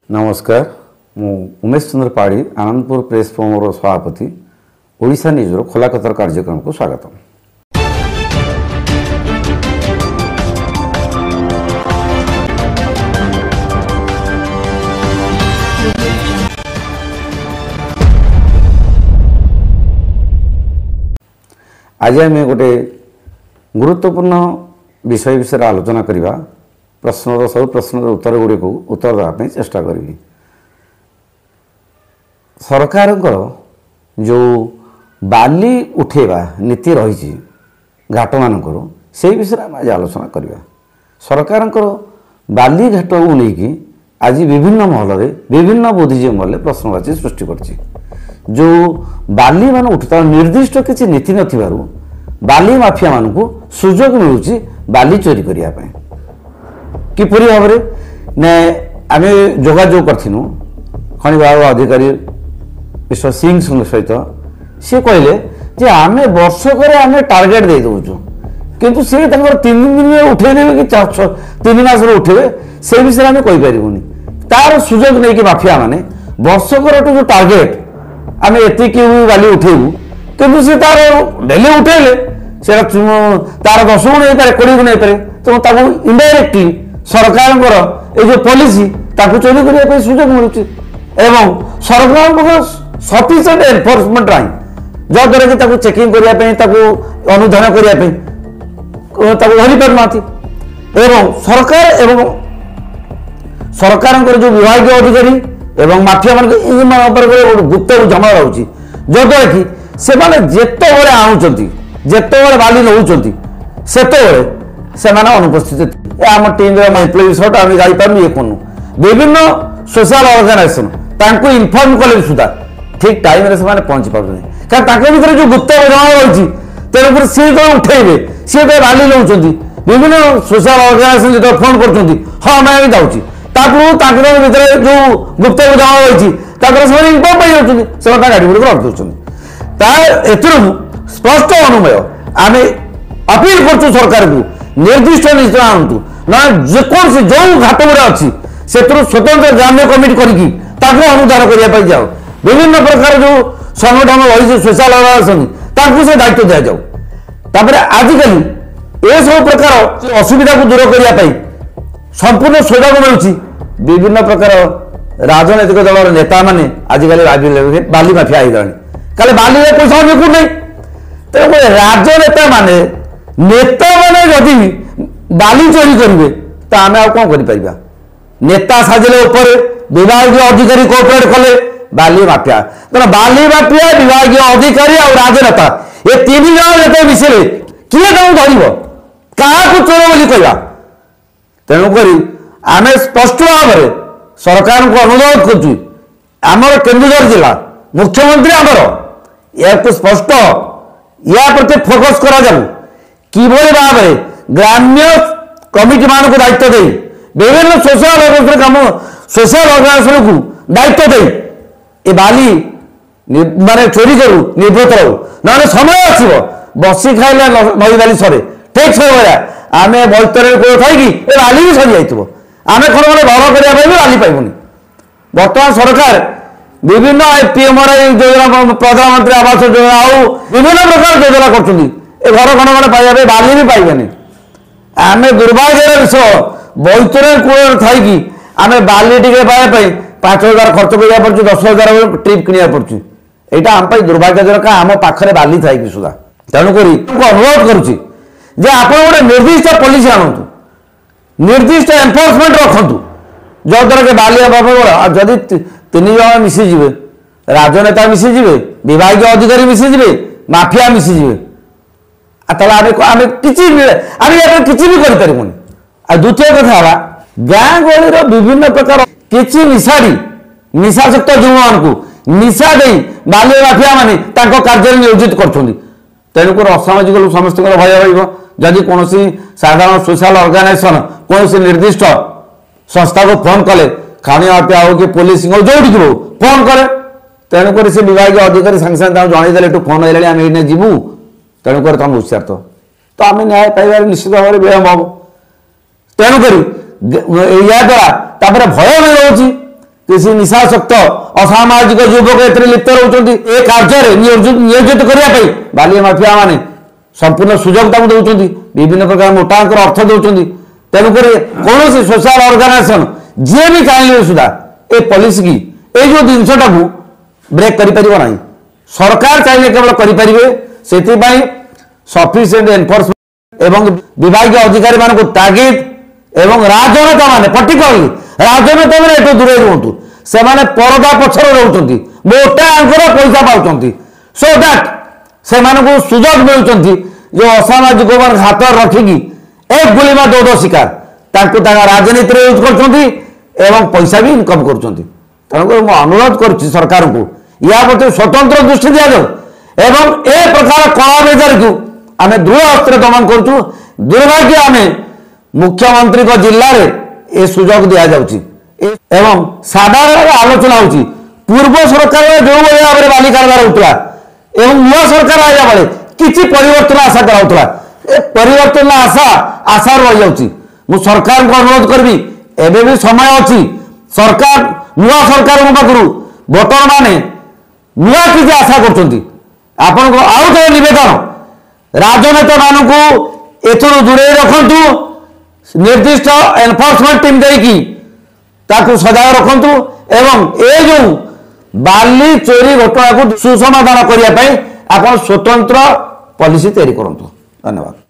नमस्कार मु उमेश चंद्र पाड़ी आनंदपुर प्रेस फोरम सभापति ओडिशा न्यूज खोला कतर कार्यक्रम को स्वागत। आज आम गोटे गुरुत्वपूर्ण विषय विषय आलोचना करवा प्रश्न सब प्रश्न उत्तर गुड़ी को उत्तर देवाई चेष्टा करी। सरकार जो बाली उठेवा नीति रही घाट मानकर से विषय आम आज आलोचना करवा। सरकार बाली घाट को लेकिन आज विभिन्न महल में विभिन्न बुद्धिजीवी महल प्रश्नवाची सृष्टि कर जो बाली मान उठुता निर्दिष्ट किसी नीति नथिबारु बाली माफिया मानकु सुजोग मिलुची बाली चोरी करने किपरि भाव में आम जोगाजोग करूँ खनि विभाग अधिकारी मिस्टर सिंह सहित सी कहले जे आम वर्षक आम टार्गेट दे दौचु किंतु सी 3 दिन में उठेदेवे कि 3 मास उठेबे से विषय आम कहीपरूनी तार सुजोग नहीं कि माफिया माने वर्षकर जो टार्गेट आम एतिक बाली उठेबू किंतु सी तार डेली उठेले से तार 10 गुण नहीं पारे 20 गुण नहीं पारे तो इनडायरेक्टली सरकार जो पॉलिसी ताकू चोरी करने सुजोग मिलूँ एवं सरकार सफिशिएंट एनफोर्समेंट नहीं जद्वारा कि ताकू चेकिंग करने अनुधान करने धरी पारना एवं सरकार जो विभाग अधिकारी एवं माफिया मान गुप्त जमा रही जद्वारा कि से जिते आणुंट जिते बाली नौकरी से अनुपस्थित आम टीम एम्प्लॉय सहित आम जापारू ये करूँ विभिन्न सोशल ऑर्गेनाइजेशन तांको इनफॉर्म कले सुधा ठीक टाइम रे से पहुंची पारे कारण भर जो गुप्त जमा रही तेणुक सी जो उठेबे सी तो बाली नौ विभिन्न सोशल ऑर्गेनाइजेशन जो फोन कर हाँ मैं जाऊँगी भर जो गुप्त जमा रही इनफॉर्म पाई गाड़ी गुड़ रखी स्पष्ट अनुमय आम अपील कर सरकार को निर्दिष्ट नीति आणतु ना जेकोसी जो घाट गुड़ा अच्छी से स्वतंत्र ग्राम्य कमिटी करके अनुधान करने जाओ विभिन्न प्रकार जो संगठन रही सोशल ऑर्गेनाइजेशन से दायित्व दि जाऊ आजिकल ये सब प्रकार असुविधा को दूर करने संपूर्ण सुजोग मिलूँ विभिन्न प्रकार राजनैतिक दल नेता मैंने आजिकल बाली माफिया हो गले बाली पैसा बिकु नहीं तेणुक राजनेता माने नेता मैंने जदि बाली चोरी करेंगे तो आम आ कौन कर नेता साजिले विभाग अधिकारी कोऑपरेट कले बाली माफिया तेना बाली माफिया विभाग अधिकारी और राजनेता ये 3 जन जो मिसिले किए धर क्या चोर बोली कहवा तेणुक आम स्पष्ट भाव में सरकार को अनुरोध करमर केन्दुझर जिला मुख्यमंत्री आमर या स्पष्ट या प्रति फोकस करा जाऊ किभली भाव में ग्राम्य कमिटी मान को दायित्व दे विभिन्न सोशल ऑर्गेनाइजेशन को दायित्व दे ये बाली माने चोरी करू निर्भूत रहू ना समय आसो बसी खाइले नई बाली सरे ठीक समय आम बैतर को थी बाली भी सरी जाइए आम कौन गोटे घर करने भी बाली पाइबुनि बर्तमान सरकार विभिन्न पीएमआरआई योजना प्रधानमंत्री आवास योजना आउ विभिन्न प्रकार योजना कर घर खंड खंड पाइबा बाली भी पाइबानी आम दुर्भाग्यर विषय बैतर कूल थी आम बाली टी पाइबा 5,000 खर्च करा पड़े 10,000 ट्रिप किना पड़े यहाँ आम दुर्भाग्यजनक आम पाखे बाली थी सुधा तेणुक अनुरोध करुच्ची आप गोटे निर्दिष्ट पॉलिसी आणतु निर्दिष्ट एनफोर्समेंट रखु जद्वारा कि बाली जदि 3 जन मिशीजे राजनेता मिशीजे विभाग अधिकारी मिशीजे माफिया मिशीजे आम किसी भी करें द्वितीय कथा गाँ गहली विभिन्न प्रकार किसी निशाड़ी निशाशक्त युवा को निशा दे बाली माफिया माने कार्य नियोजित कर तेणुक असामाजिक समस्त भय रही कौन साधारण सोशल ऑर्गेनाइजेशन कौन निर्दिष्ट संस्था को फोन कले खाणी माफिया हो कि पुलिस जो फोन करे तेणुक से विभाग अधिकारी सागे सागे जनईदे फोन है आम ये जीवु तेणुक तुम हुशियार तो आम न्याय पाइबार निश्चित भाव में विलम्ब हम तेणुक या द्वारा भय भी रोचे किसी निशाशक्त असामाजिक युवक एथे लिप्त रोचंती ए कार्य नियोजित करने बाली माफिया माने संपूर्ण सुजोग दौरान विभिन्न प्रकार मोटा अर्थ दौरान तेणुक कौन सोशल ऑर्गेनाइजेशन जी भी चाहिए सुधा ए पॉलिसी की ए जो जिनटा को ब्रेक करना सरकार चाहिए केवल करेंगे से सफिशिएंट एनफोर्समेंट एवं विभाग अधिकारी मान तागिद एवं राजनेता माने पर्टिकुलरली राजनेता मैंने एटू दूरे रुहतु से परदा पछर रोच मोटा अंकर पैसा पाँच सो दैट से सुजोग मिलुंट जो असामाजिक मान हाथ रखिकी एक गुलिमा दौड़ शिकार राजनीति यूज कर पैसा भी इनकम कर तेणुक अनुरोध कर सरकार को या प्रति स्वतंत्र दृष्टि दि जाऊ एवं ए प्रकार कला बेजार को आम दृढ़ हस्ते दमन करुँ दुर्भाग्य आम मुख्यमंत्री जिले में ए सुजोग दि जाऊँगी एवं साधारण आलोचना होती पूर्व सरकार जो भाव में बाली कारबार होता एवं नुआ सरकार आया बेले किसी परिवर्तन आशा कराला परिवर्तन आशा आशा रही जाऊँगी मु सरकार को अनुरोध करी एवं भी समय अच्छी सरकार नुआ सरकार पाखु भोटर माने नुआ किसी आशा कर आपण को आउ थे नवेदन राजनेता मानू एथुरु दूरे रखु निर्दिष्ट एनफोर्समेंट टीम देकी सजाय रखु एवं ए जो बाली चोरी घटना को सुसमाधान करने आप स्वतंत्र पॉलिसी तैयारी करूँ। धन्यवाद।